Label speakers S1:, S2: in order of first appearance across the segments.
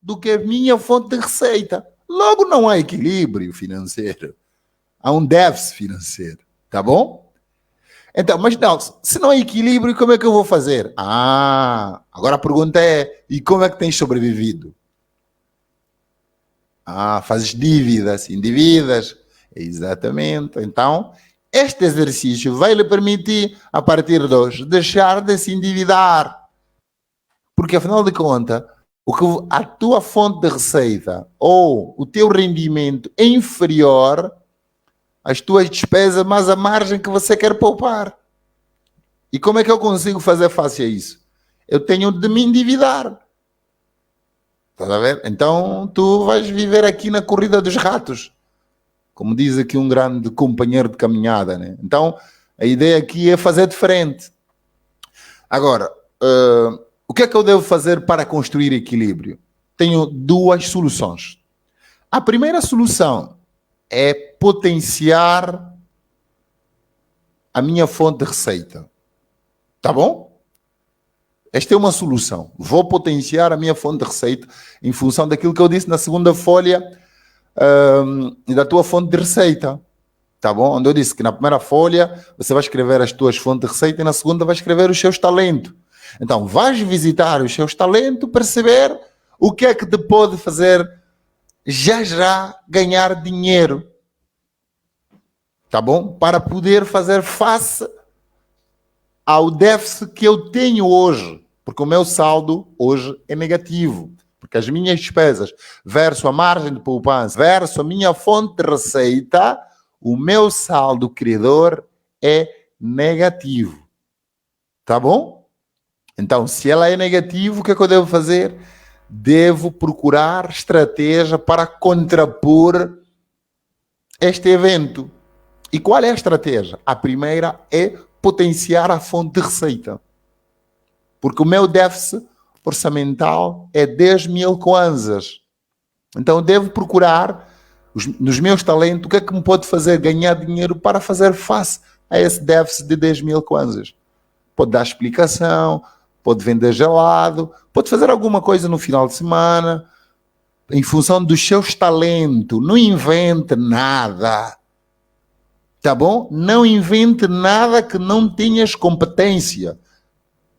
S1: do que a minha fonte de receita. Logo, não há equilíbrio financeiro. Há um déficit financeiro. Tá bom? Então, mas não, se não há equilíbrio, como é que eu vou fazer? Agora a pergunta é, e como é que tens sobrevivido? Fazes dívidas, endividas. Exatamente. Então, este exercício vai lhe permitir, a partir de hoje, deixar de se endividar. Porque, afinal de contas, a tua fonte de receita ou o teu rendimento é inferior às tuas despesas, mais a margem que você quer poupar. E como é que eu consigo fazer face a isso? Eu tenho de me endividar. Estás a ver? Então, tu vais viver aqui na corrida dos ratos. Como diz aqui um grande companheiro de caminhada, né? Então, a ideia aqui é fazer diferente. Agora, o que é que eu devo fazer para construir equilíbrio? Tenho duas soluções. A primeira solução é potenciar a minha fonte de receita. Tá bom? Esta é uma solução. Vou potenciar a minha fonte de receita em função daquilo que eu disse na segunda folha da tua fonte de receita. Tá bom? Onde eu disse que na primeira folha você vai escrever as tuas fontes de receita e na segunda vai escrever os seus talentos. Então, vais visitar os seus talentos, perceber o que é que te pode fazer já ganhar dinheiro. Tá bom? Para poder fazer face ao déficit que eu tenho hoje. Porque o meu saldo hoje é negativo. Porque as minhas despesas versus a margem de poupança versus a minha fonte de receita, o meu saldo credor é negativo. Tá bom? Então, se ela é negativa, o que é que eu devo fazer? Devo procurar estratégia para contrapor este evento. E qual é a estratégia? A primeira é potenciar a fonte de receita. Porque o meu déficit orçamental é 10 mil kwanzas. Então eu devo procurar nos meus talentos o que é que me pode fazer ganhar dinheiro para fazer face a esse déficit de 10 mil kwanzas. Pode dar explicação, pode vender gelado, pode fazer alguma coisa no final de semana, em função dos seus talentos. Não invente nada. Tá bom? Não invente nada que não tenhas competência.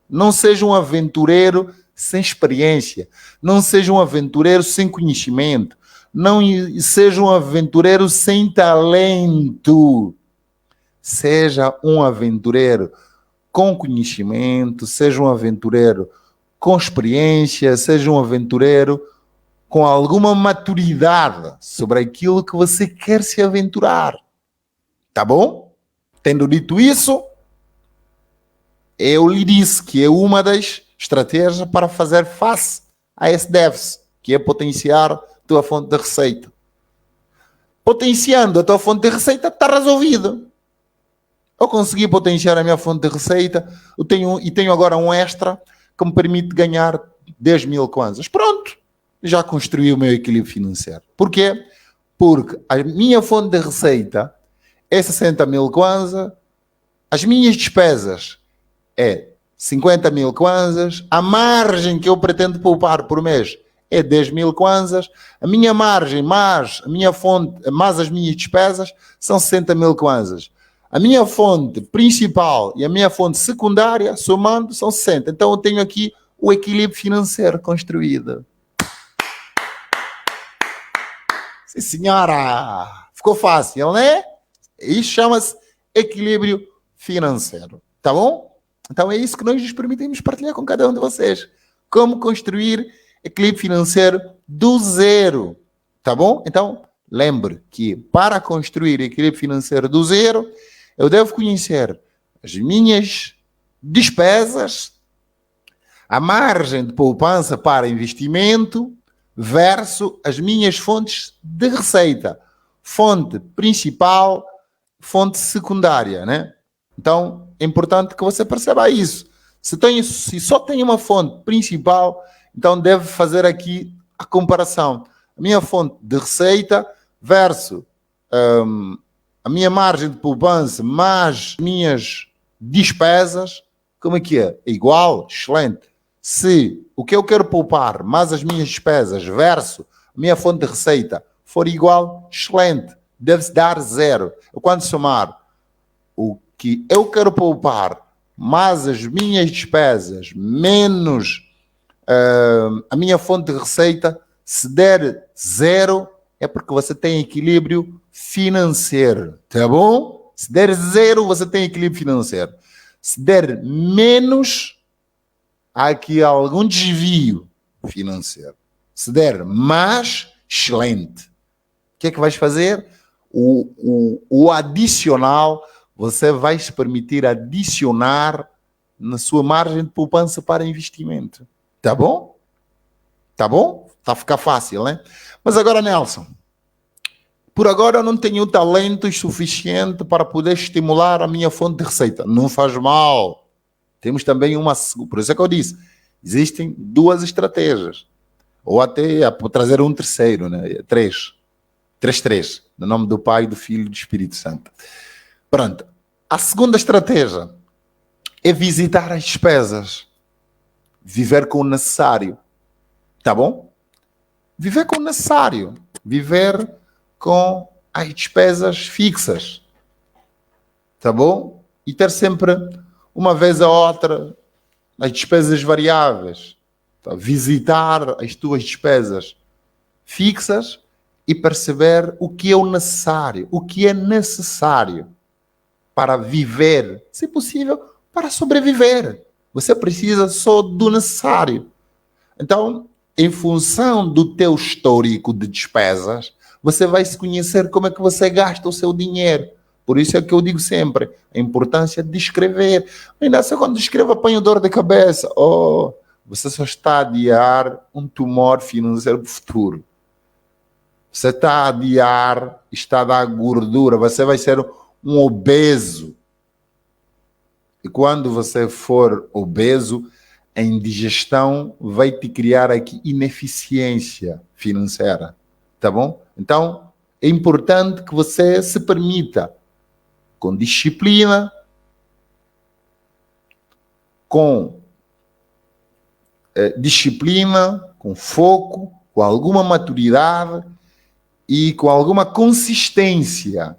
S1: Não seja um aventureiro sem experiência. Não seja um aventureiro sem conhecimento. Não seja um aventureiro sem talento. Seja um aventureiro com conhecimento, seja um aventureiro com experiência, seja um aventureiro com alguma maturidade sobre aquilo que você quer se aventurar. Tá bom? Tendo dito isso, eu lhe disse que é uma das estratégias para fazer face a esse déficit, que é potenciar a tua fonte de receita. Potenciando a tua fonte de receita, está resolvido. Eu consegui potenciar a minha fonte de receita, tenho agora um extra que me permite ganhar 10 mil kwanzas. Pronto, já construí o meu equilíbrio financeiro. Porquê? Porque a minha fonte de receita é 60 mil kwanzas, as minhas despesas é 50 mil kwanzas, a margem que eu pretendo poupar por mês é 10 mil kwanzas, a minha margem mais a minha fonte, mais as minhas despesas são 60 mil kwanzas. A minha fonte principal e a minha fonte secundária, somando, são 60. Então eu tenho aqui o equilíbrio financeiro construído. Sim, senhora! Ficou fácil, não é? Isso chama-se equilíbrio financeiro. Tá bom? Então é isso que nós nos permitimos partilhar com cada um de vocês. Como construir equilíbrio financeiro do zero. Tá bom? Então, lembre que para construir equilíbrio financeiro do zero, eu devo conhecer as minhas despesas, a margem de poupança para investimento versus as minhas fontes de receita. Fonte principal, fonte secundária, né? Então, é importante que você perceba isso. Se só tem uma fonte principal, então deve fazer aqui a comparação. A minha fonte de receita versus a minha margem de poupança mais minhas despesas, como é que é? É igual? Excelente. Se o que eu quero poupar mais as minhas despesas versus a minha fonte de receita for igual, excelente. Deve-se dar zero. Eu, quando somar o que eu quero poupar mais as minhas despesas menos a minha fonte de receita, se der zero, é porque você tem equilíbrio financeiro, tá bom? Se der zero, você tem equilíbrio financeiro. Se der menos, há aqui algum desvio financeiro. Se der mais, excelente. O que é que vais fazer? O adicional, você vai se permitir adicionar na sua margem de poupança para investimento. Tá bom? Tá bom? Está a ficar fácil, né? Mas agora, Nelson, por agora eu não tenho talentos suficiente para poder estimular a minha fonte de receita. Não faz mal. Temos também uma... Por isso é que eu disse, existem duas estratégias. Ou até trazer um terceiro, né? Três, no nome do Pai, do Filho e do Espírito Santo. Pronto. A segunda estratégia é visitar as despesas. Viver com o necessário. Tá bom? Viver com o necessário. Viver com as despesas fixas. Tá bom? E ter sempre, uma vez a outra, as despesas variáveis. Tá? Visitar as tuas despesas fixas e perceber o que é o necessário. O que é necessário para viver, se possível, para sobreviver. Você precisa só do necessário. Então, em função do teu histórico de despesas, você vai se conhecer como é que você gasta o seu dinheiro. Por isso é que eu digo sempre, a importância de escrever. Ainda se quando escreva, apanha dor de cabeça. Oh, você só está a adiar um tumor financeiro do futuro. Você está a adiar, está a dar gordura. Você vai ser um obeso. E quando você for obeso, a indigestão vai te criar aqui ineficiência financeira, tá bom? Então, é importante que você se permita, com disciplina, com com foco, com alguma maturidade e com alguma consistência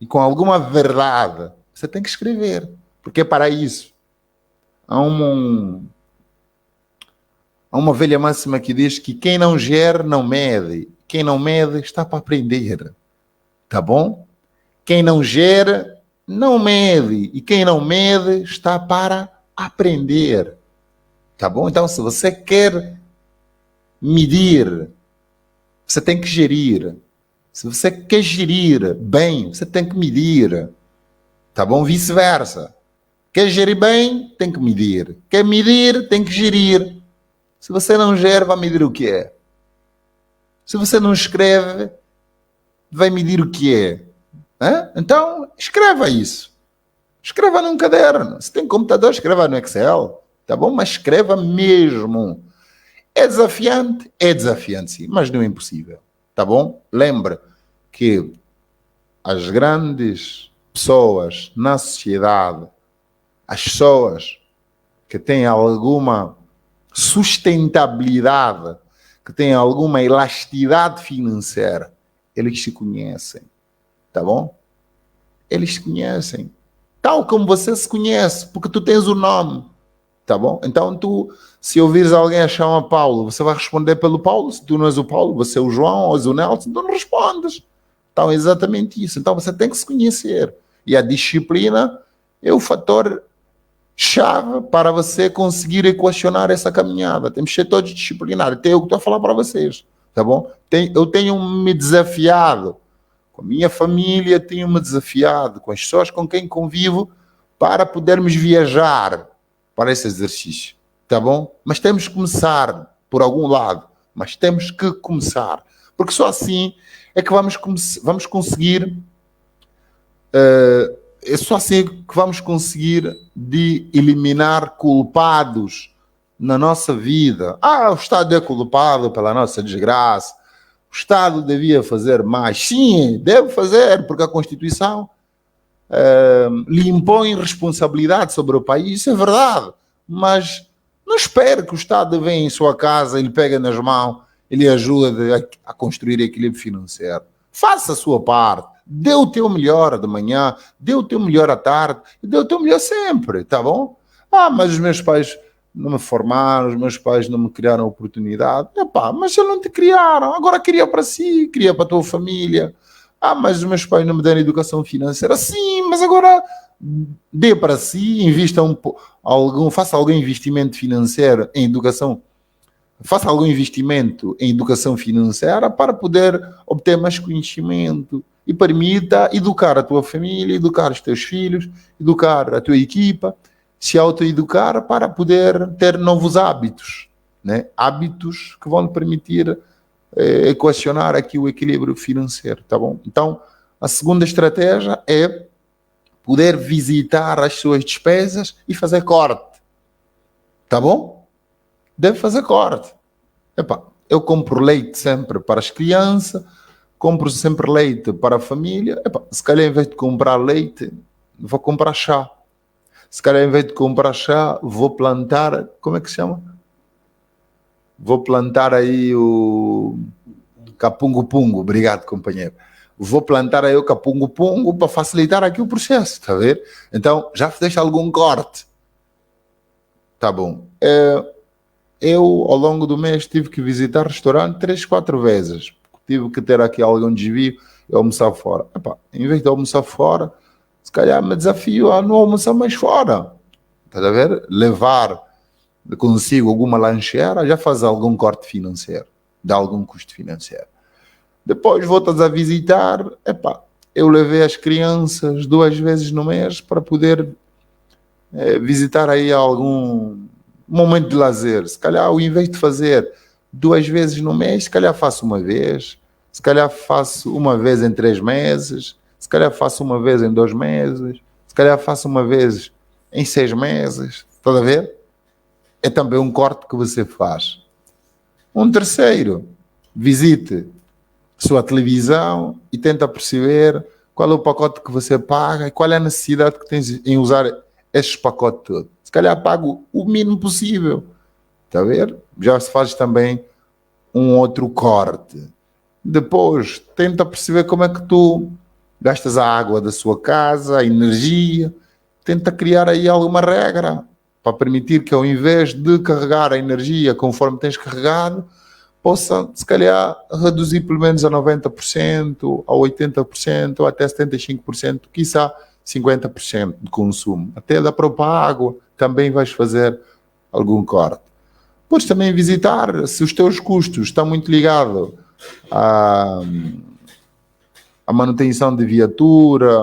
S1: e com alguma verdade, você tem que escrever, porque é para isso. Há uma velha máxima que diz que quem não gera, não mede. Quem não mede, está para aprender. Tá bom? Quem não gera, não mede. E quem não mede, está para aprender. Tá bom? Então, se você quer medir, você tem que gerir. Se você quer gerir bem, você tem que medir. Tá bom? Vice-versa. Quer gerir bem, tem que medir. Quer medir, tem que gerir. Se você não gera, vai medir o que é. Se você não escreve, vai medir o que é. Então, escreva isso. Escreva num caderno. Se tem computador, escreva no Excel. Tá bom? Mas escreva mesmo. É desafiante sim, mas não é impossível. Tá bom? Lembra que as grandes pessoas na sociedade, as pessoas que têm alguma sustentabilidade, que têm alguma elasticidade financeira, eles se conhecem, tá bom? Eles se conhecem, tal como você se conhece, porque tu tens o nome, tá bom? Então tu, se ouvires alguém a chamar Paulo, você vai responder pelo Paulo. Se tu não és o Paulo, você é o João ou és o Nelson, tu não respondes. Então é exatamente isso. Então você tem que se conhecer. E a disciplina é o fator chave para você conseguir equacionar essa caminhada. Temos que ser todos disciplinados. Até eu que estou a falar para vocês, tá bom? Eu tenho me desafiado com a minha família, tenho me desafiado com as pessoas com quem convivo para podermos viajar para esse exercício, tá bom? Mas temos que começar por algum lado, mas temos que começar, porque só assim é que vamos conseguir é só assim que vamos conseguir de eliminar culpados na nossa vida. O Estado é culpado pela nossa desgraça. O Estado devia fazer mais. Sim, deve fazer, porque a Constituição lhe impõe responsabilidade sobre o país. Isso é verdade. mas não espere que o Estado venha em sua casa, ele pega nas mãos, ele ajude a construir equilíbrio financeiro. Faça a sua parte, dê o teu melhor de manhã, dê o teu melhor à tarde, e dê o teu melhor sempre, tá bom? Mas os meus pais não me formaram, os meus pais não me criaram oportunidade. Epá, mas eles não te criaram, agora cria para si, cria para a tua família. Mas os meus pais não me deram educação financeira. Sim, mas agora dê para si, invista faça algum investimento financeiro em educação, faça algum investimento em educação financeira para poder obter mais conhecimento e permita educar a tua família, educar os teus filhos, educar a tua equipa, se autoeducar para poder ter novos hábitos, né? Hábitos que vão permitir equacionar aqui o equilíbrio financeiro, tá bom? Então, a segunda estratégia é poder visitar as suas despesas e fazer corte, tá bom? Deve fazer corte. Eu compro leite sempre para as crianças, compro sempre leite para a família. Se calhar, em vez de comprar leite, vou comprar chá. Se calhar, em vez de comprar chá, vou plantar... Como é que se chama? Vou plantar aí o capungo-pungo. Obrigado, companheiro. Vou plantar aí o capungo-pungo para facilitar aqui o processo, está a ver? Então, já fizeste algum corte? Tá bom. Eu, ao longo do mês, tive que visitar restaurante 3, 4 vezes. Tive que ter aqui algum desvio e almoçar fora. Em vez de almoçar fora, se calhar me desafio a não almoçar mais fora. Está a ver? Levar consigo alguma lancheira, já faz algum corte financeiro, dá algum custo financeiro. Depois voltas a visitar, eu levei as crianças 2 vezes no mês para poder visitar aí algum momento de lazer. Se calhar, ao invés de fazer 2 vezes no mês, se calhar faço uma vez, se calhar faço uma vez em 3 meses, se calhar faço uma vez em 2 meses, se calhar faço uma vez em 6 meses. Está a ver? É também um corte que você faz. Um terceiro, visite sua televisão e tenta perceber qual é o pacote que você paga e qual é a necessidade que tens em usar estes pacotes todos. Se calhar pago o mínimo possível. Está a ver? Já se faz também um outro corte. Depois, tenta perceber como é que tu gastas a água da sua casa, a energia. Tenta criar aí alguma regra para permitir que, ao invés de carregar a energia conforme tens carregado, possa, se calhar, reduzir pelo menos a 90%, a 80%, ou até 75%, quiçá 50% de consumo. Até da própria água também vais fazer algum corte. Podes também visitar se os teus custos estão muito ligados à manutenção de viatura,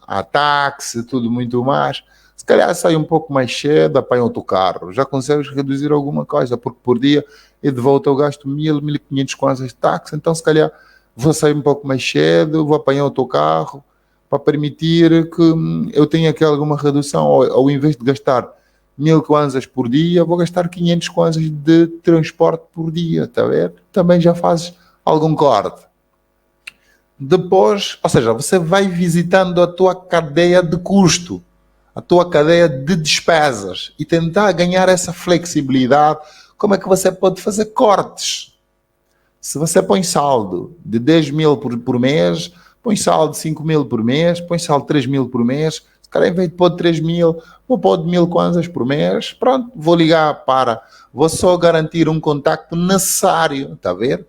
S1: à táxi, tudo muito mais. Se calhar sai um pouco mais cedo, apanha outro carro. Já consegues reduzir alguma coisa, porque por dia e de volta eu gasto 1.000, 1.500 kwanzas de táxi. Então, se calhar, vou sair um pouco mais cedo, vou apanhar outro carro para permitir que eu tenha aqui alguma redução. Ao invés de gastar 1.000 kwanzas por dia, vou gastar 500 kwanzas de transporte por dia. Está a ver? Também já fazes algum corte. Depois, ou seja, você vai visitando a tua cadeia de custo, a tua cadeia de despesas e tentar ganhar essa flexibilidade. Como é que você pode fazer cortes? Se você põe saldo de 10.000 por mês, põe saldo de 5.000 por mês, põe saldo de 3.000 por mês, se calhar em vez de pôr 3.000, vou pôr 1.000 kwanzas por mês, pronto, vou só garantir um contacto necessário, está a ver?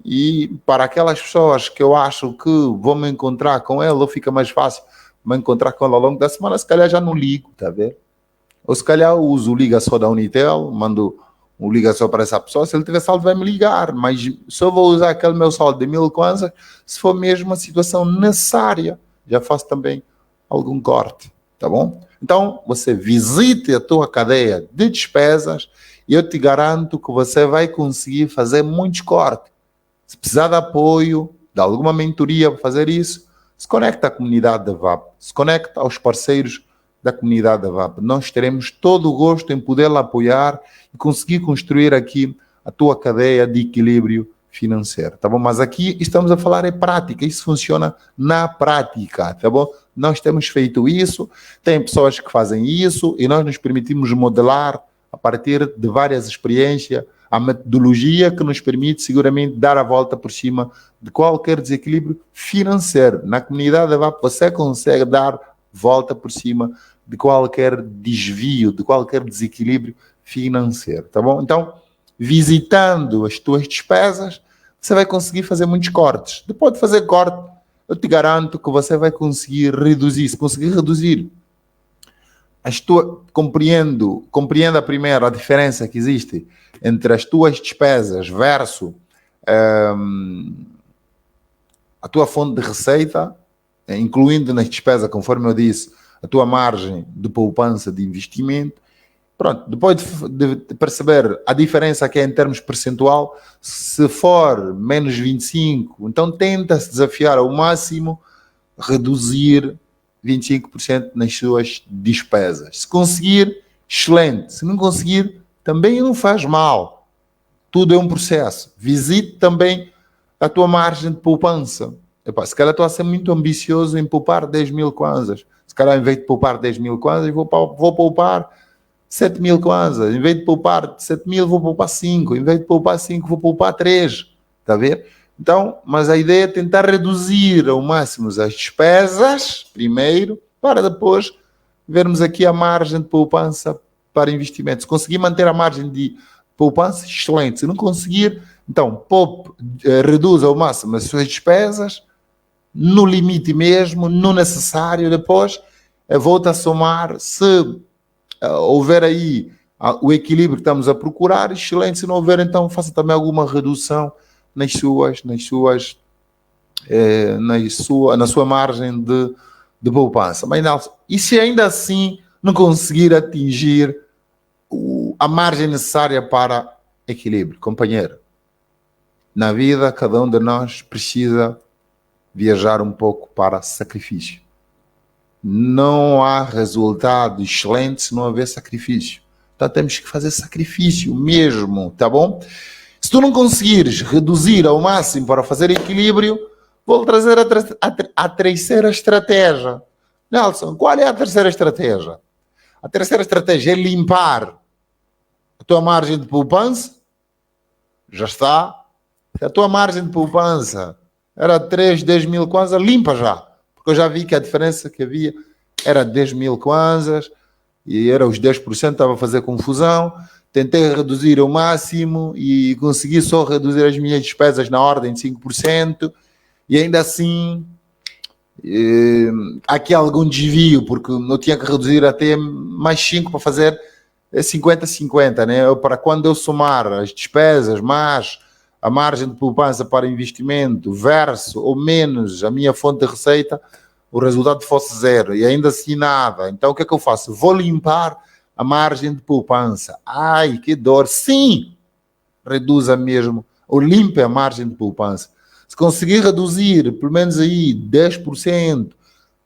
S1: E para aquelas pessoas que eu acho que vou me encontrar com ela, ou fica mais fácil me encontrar com ela ao longo da semana, se calhar já não ligo, está a ver? Ou se calhar uso o liga só da Unitel, mando um liga só para essa pessoa, se ele tiver saldo vai me ligar, mas só vou usar aquele meu saldo de 1.000 kwanzas se for mesmo uma situação necessária. Já faço também algum corte, tá bom? Então, você visite a tua cadeia de despesas e eu te garanto que você vai conseguir fazer muitos cortes. Se precisar de apoio, de alguma mentoria para fazer isso, se conecta à comunidade da VAP, se conecta aos parceiros da comunidade da VAP. Nós teremos todo o gosto em poder-la apoiar e conseguir construir aqui a tua cadeia de equilíbrio financeiro, tá bom? Mas aqui estamos a falar em prática, isso funciona na prática, tá bom? Nós temos feito isso, tem pessoas que fazem isso e nós nos permitimos modelar a partir de várias experiências a metodologia que nos permite seguramente dar a volta por cima de qualquer desequilíbrio financeiro. Na comunidade da VAP você consegue dar volta por cima de qualquer desvio, de qualquer desequilíbrio financeiro, tá bom? Então, visitando as tuas despesas, você vai conseguir fazer muitos cortes. Depois de fazer corte, eu te garanto que você vai conseguir reduzir. Se conseguir reduzir, compreenda primeiro a diferença que existe entre as tuas despesas versus a tua fonte de receita, incluindo nas despesas, conforme eu disse, a tua margem de poupança de investimento. Pronto, depois de perceber a diferença que é em termos percentual, se for menos 25, então tenta-se desafiar ao máximo reduzir 25% nas suas despesas. Se conseguir, excelente. Se não conseguir, também não faz mal. Tudo é um processo. Visite também a tua margem de poupança. Epá, se calhar estou a ser muito ambicioso em poupar 10 mil kwanzas. Se calhar, em vez de poupar 10 mil kwanzas, vou poupar 7 mil kwanzas. Em vez de poupar 7 mil, vou poupar 5. Em vez de poupar 5, vou poupar 3. Está a ver? Então, mas a ideia é tentar reduzir ao máximo as despesas, primeiro, para depois vermos aqui a margem de poupança para investimento. Se conseguir manter a margem de poupança, excelente. Se não conseguir, então, reduz ao máximo as suas despesas, no limite mesmo, no necessário, depois volta a somar. Se houver aí o equilíbrio que estamos a procurar, excelente. Se não houver, então faça também alguma redução na sua margem de poupança. Mas não, e se ainda assim não conseguir atingir a margem necessária para equilíbrio, companheiro? Na vida, cada um de nós precisa viajar um pouco para sacrifício. Não há resultado excelente se não houver sacrifício. Então temos que fazer sacrifício mesmo, tá bom? Se tu não conseguires reduzir ao máximo para fazer equilíbrio, vou trazer a terceira estratégia. Nelson, qual é a terceira estratégia? A terceira estratégia é limpar a tua margem de poupança. Já está. Se a tua margem de poupança era 10 mil kwanzas, limpa já. Porque eu já vi que a diferença que havia era 10 mil kwanzas e era os 10%, estava a fazer confusão. Tentei reduzir ao máximo e consegui só reduzir as minhas despesas na ordem de 5%. E ainda assim, aqui há algum desvio, porque eu tinha que reduzir até mais 5 para fazer 50-50, né? Para quando eu somar as despesas mais a margem de poupança para investimento versus ou menos a minha fonte de receita, o resultado fosse zero. E ainda assim nada. Então o que é que eu faço? Vou limpar a margem de poupança. Ai, que dor. Sim, reduza mesmo, ou limpe a margem de poupança. Se conseguir reduzir pelo menos aí 10%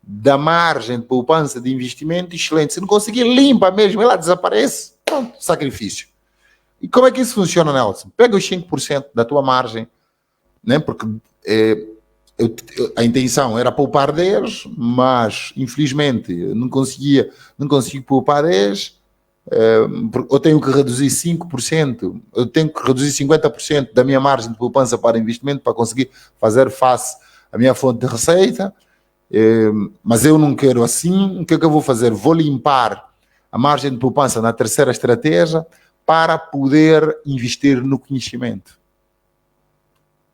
S1: da margem de poupança de investimento, excelente. Se não conseguir, limpa mesmo, ela desaparece. Pronto, sacrifício. E como é que isso funciona, Nelson? Pega os 5% da tua margem, né? Porque a intenção era poupar 10, mas infelizmente não consigo poupar 10, eu tenho que reduzir 5%, eu tenho que reduzir 50% da minha margem de poupança para investimento para conseguir fazer face à minha fonte de receita, mas eu não quero assim. O que é que eu vou fazer? Vou limpar a margem de poupança na terceira estratégia para poder investir no conhecimento.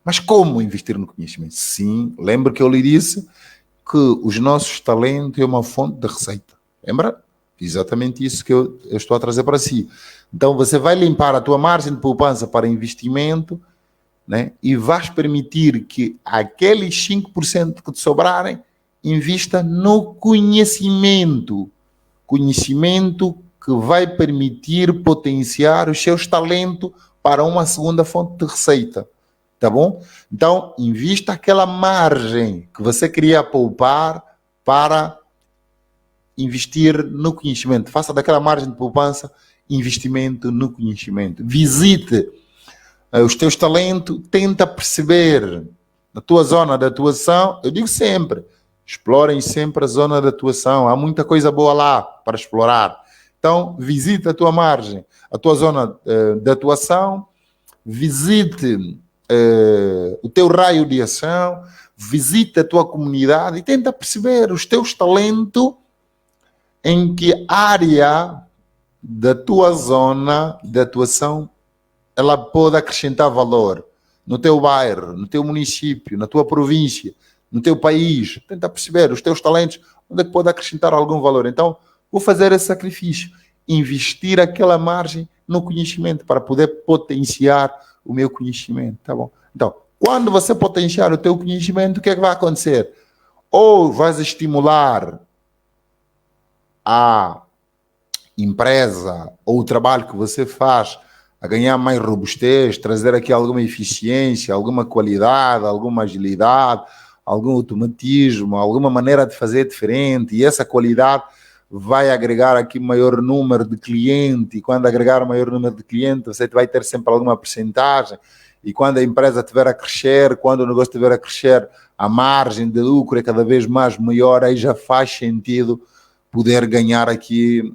S1: Mas como investir no conhecimento? Sim, lembra que eu lhe disse que os nossos talentos é uma fonte de receita. Lembra? Exatamente isso que eu estou a trazer para si. Então você vai limpar a tua margem de poupança para investimento, né? E vais permitir que aqueles 5% que te sobrarem invista no conhecimento. Conhecimento que vai permitir potenciar os seus talentos para uma segunda fonte de receita. Tá bom? Então, invista aquela margem que você queria poupar para investir no conhecimento. Faça daquela margem de poupança investimento no conhecimento. Visite os teus talentos, tenta perceber a tua zona de atuação. Eu digo sempre, explorem sempre a zona de atuação, há muita coisa boa lá para explorar. Então, visita a tua margem, a tua zona de atuação, visite o teu raio de ação, visita a tua comunidade e tenta perceber os teus talentos, em que área da tua zona de atuação ela pode acrescentar valor no teu bairro, no teu município, na tua província, no teu país. Tenta perceber os teus talentos, onde é que pode acrescentar algum valor. Então, vou fazer esse sacrifício, investir aquela margem no conhecimento para poder potenciar o meu conhecimento, tá bom? Então, quando você potenciar o teu conhecimento, o que é que vai acontecer? Ou vais estimular a empresa ou o trabalho que você faz a ganhar mais robustez, trazer aqui alguma eficiência, alguma qualidade, alguma agilidade, algum automatismo, alguma maneira de fazer diferente, e essa qualidade vai agregar aqui maior número de clientes, e quando agregar maior número de clientes, você vai ter sempre alguma percentagem, e quando a empresa estiver a crescer, quando o negócio estiver a crescer, a margem de lucro é cada vez mais maior, aí já faz sentido poder ganhar aqui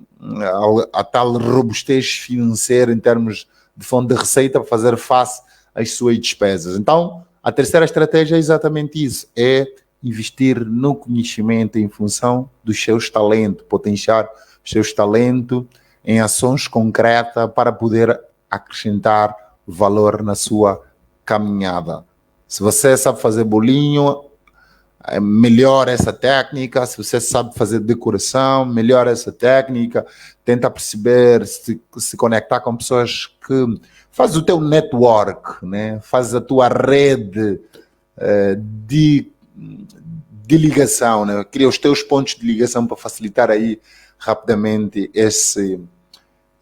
S1: a tal robustez financeira em termos de fonte de receita para fazer face às suas despesas. Então, a terceira estratégia é exatamente isso, é investir no conhecimento em função dos seus talentos, potenciar os seus talentos em ações concretas para poder acrescentar valor na sua caminhada. Se você sabe fazer bolinho, melhora essa técnica. Se você sabe fazer decoração, melhora essa técnica. Tenta perceber, se conectar com pessoas que faz o teu network, né? Faz a tua rede de ligação, né? Cria os teus pontos de ligação para facilitar aí rapidamente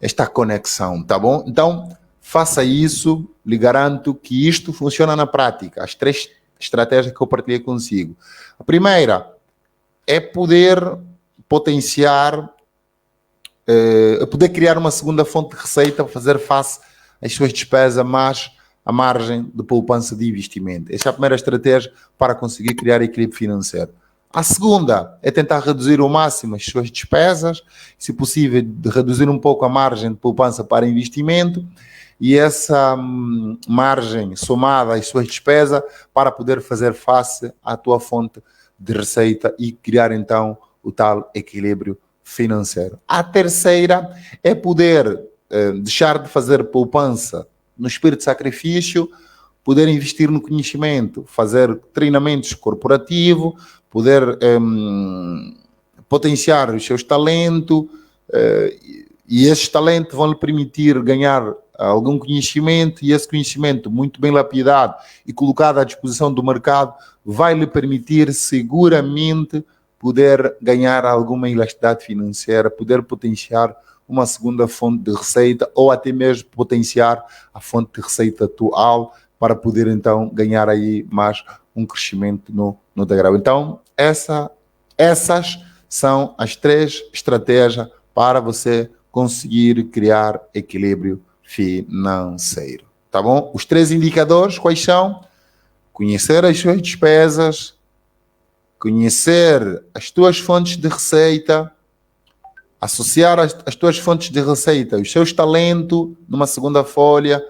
S1: esta conexão, tá bom? Então, faça isso, lhe garanto que isto funciona na prática. As 3 estratégias que eu partilhei consigo. A primeira é poder potenciar, poder criar uma segunda fonte de receita para fazer face às suas despesas, mas a margem de poupança de investimento. Essa é a primeira estratégia para conseguir criar equilíbrio financeiro. A segunda é tentar reduzir ao máximo as suas despesas, se possível, de reduzir um pouco a margem de poupança para investimento, e essa margem somada às suas despesas para poder fazer face à tua fonte de receita e criar então o tal equilíbrio financeiro. A terceira é poder deixar de fazer poupança no espírito de sacrifício, poder investir no conhecimento, fazer treinamentos corporativos, poder potenciar os seus talentos, e esses talentos vão lhe permitir ganhar algum conhecimento, e esse conhecimento muito bem lapidado e colocado à disposição do mercado vai lhe permitir seguramente poder ganhar alguma elasticidade financeira, poder potenciar uma segunda fonte de receita ou até mesmo potenciar a fonte de receita atual para poder então ganhar aí mais um crescimento no degrau. Então, essas são as 3 estratégias para você conseguir criar equilíbrio financeiro, tá bom? Os 3 indicadores quais são? Conhecer as suas despesas, conhecer as tuas fontes de receita, associar as tuas fontes de receita, os seus talentos numa segunda folha.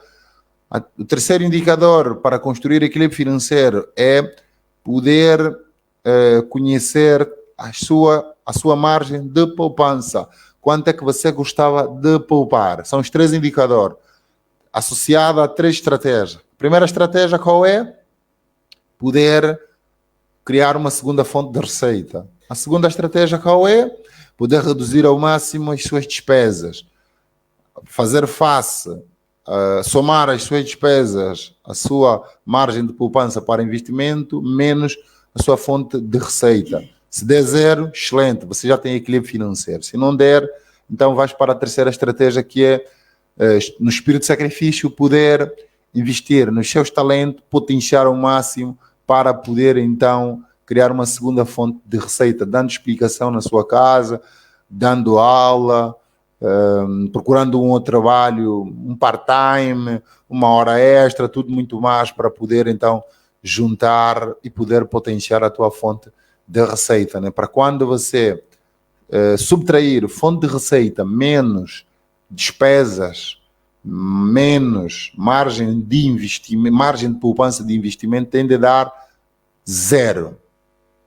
S1: O terceiro indicador para construir equilíbrio financeiro é poder conhecer a sua margem de poupança. Quanto é que você gostava de poupar? São os 3 indicadores associados a 3 estratégias. A primeira estratégia qual é? Poder criar uma segunda fonte de receita. A segunda estratégia qual é? Poder reduzir ao máximo as suas despesas. Fazer face, somar as suas despesas, a sua margem de poupança para investimento, menos a sua fonte de receita. Se der 0, excelente, você já tem equilíbrio financeiro. Se não der, então vais para a terceira estratégia, que é, no espírito de sacrifício, poder investir nos seus talentos, potenciar ao máximo para poder, então, criar uma segunda fonte de receita, dando explicação na sua casa, dando aula, procurando um outro trabalho, um part-time, uma hora extra, tudo muito mais para poder então juntar e poder potenciar a tua fonte de receita, né? Para quando você subtrair fonte de receita menos despesas, menos margem de investimento, margem de poupança de investimento, tende a dar zero,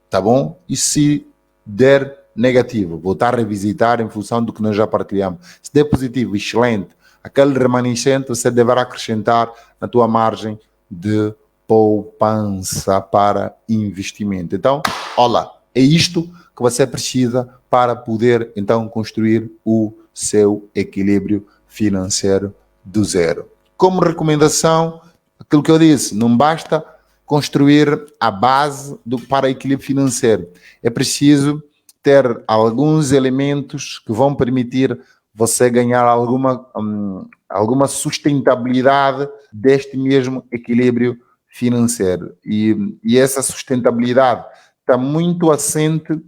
S1: tá bom? E se der negativo, voltar a revisitar em função do que nós já partilhamos. Se der positivo, excelente. Aquele remanescente você deverá acrescentar na tua margem de poupança para investimento. Então, olha, é isto que você precisa para poder então construir o seu equilíbrio financeiro do zero. Como recomendação, aquilo que eu disse, não basta construir a base para equilíbrio financeiro. É preciso ter alguns elementos que vão permitir você ganhar alguma sustentabilidade deste mesmo equilíbrio financeiro. E essa sustentabilidade está muito assente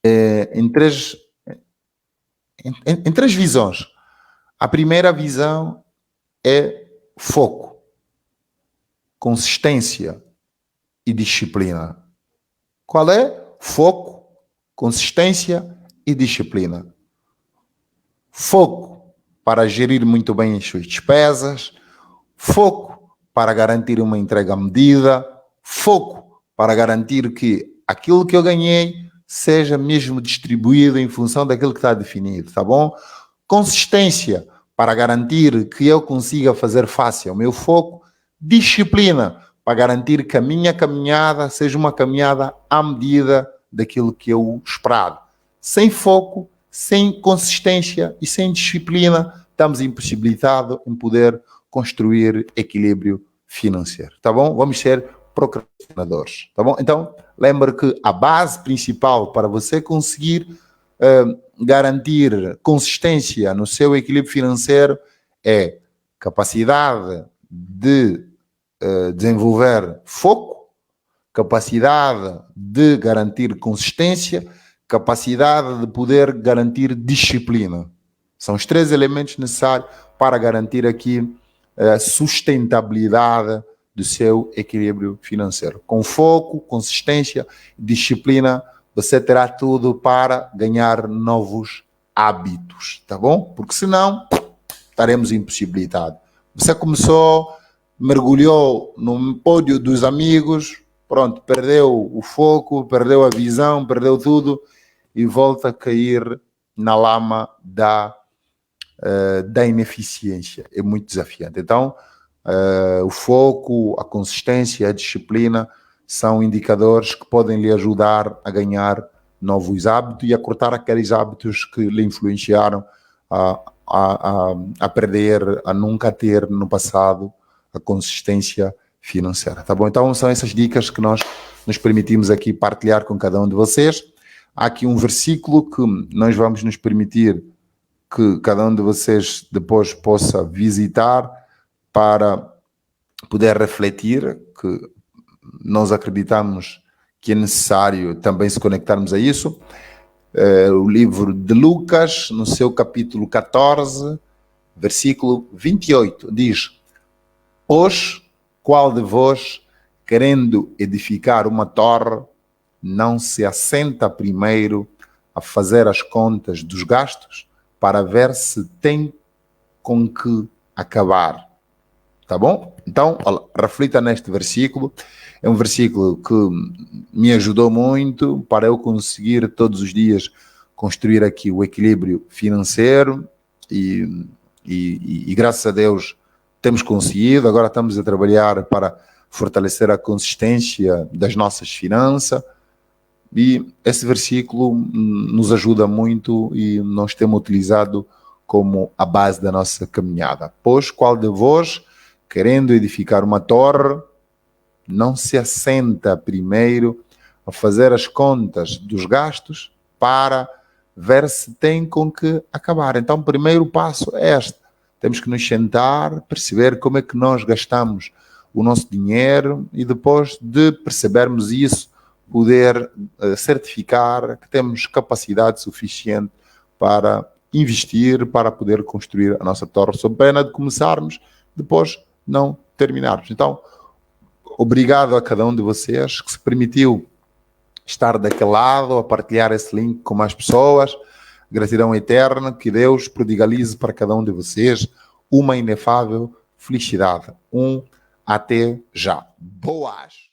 S1: em três visões. A primeira visão é foco, consistência e disciplina. Qual é? Foco, consistência e disciplina. Foco para gerir muito bem as suas despesas, foco para garantir uma entrega à medida, foco para garantir que aquilo que eu ganhei seja mesmo distribuído em função daquilo que está definido, tá bom? Consistência para garantir que eu consiga fazer face ao meu foco, disciplina para garantir que a minha caminhada seja uma caminhada à medida daquilo que eu esperado. Sem foco, sem consistência e sem disciplina, estamos impossibilitados em poder construir equilíbrio financeiro, tá bom? Vamos ser procrastinadores, tá bom? Então, lembre que a base principal para você conseguir garantir consistência no seu equilíbrio financeiro é capacidade de desenvolver foco, capacidade de garantir consistência, capacidade de poder garantir disciplina. São os três elementos necessários para garantir aqui a sustentabilidade do seu equilíbrio financeiro. Com foco, consistência, disciplina, você terá tudo para ganhar novos hábitos, tá bom? Porque senão estaremos impossibilitados. Você começou, mergulhou no pódio dos amigos, pronto, perdeu o foco, perdeu a visão, perdeu tudo e volta a cair na lama da ineficiência. É muito desafiante. Então, o foco, a consistência, a disciplina são indicadores que podem lhe ajudar a ganhar novos hábitos e a cortar aqueles hábitos que lhe influenciaram a perder, a nunca ter no passado a consistência financeira, tá bom? Então são essas dicas que nós nos permitimos aqui partilhar com cada um de vocês. Há aqui um versículo que nós vamos nos permitir que cada um de vocês depois possa visitar para poder refletir, que nós acreditamos que é necessário também se conectarmos a isso. O livro de Lucas, no seu capítulo 14, versículo 28, diz: Pois, qual de vós, querendo edificar uma torre, não se assenta primeiro a fazer as contas dos gastos para ver se tem com que acabar? Tá bom? Então, reflita neste versículo. É um versículo que me ajudou muito para eu conseguir todos os dias construir aqui o equilíbrio financeiro e graças a Deus temos conseguido. Agora estamos a trabalhar para fortalecer a consistência das nossas finanças e esse versículo nos ajuda muito e nós temos utilizado como a base da nossa caminhada. Pois qual de vós, querendo edificar uma torre, não se assenta primeiro a fazer as contas dos gastos para ver se tem com que acabar? Então, o primeiro passo é este. Temos que nos sentar, perceber como é que nós gastamos o nosso dinheiro e depois de percebermos isso, poder certificar que temos capacidade suficiente para investir para poder construir a nossa torre, sob pena de começarmos, depois não terminarmos. Então, obrigado a cada um de vocês que se permitiu estar daquele lado, a partilhar esse link com mais pessoas. Gratidão eterna, que Deus prodigalize para cada um de vocês uma inefável felicidade. Até já. Boas!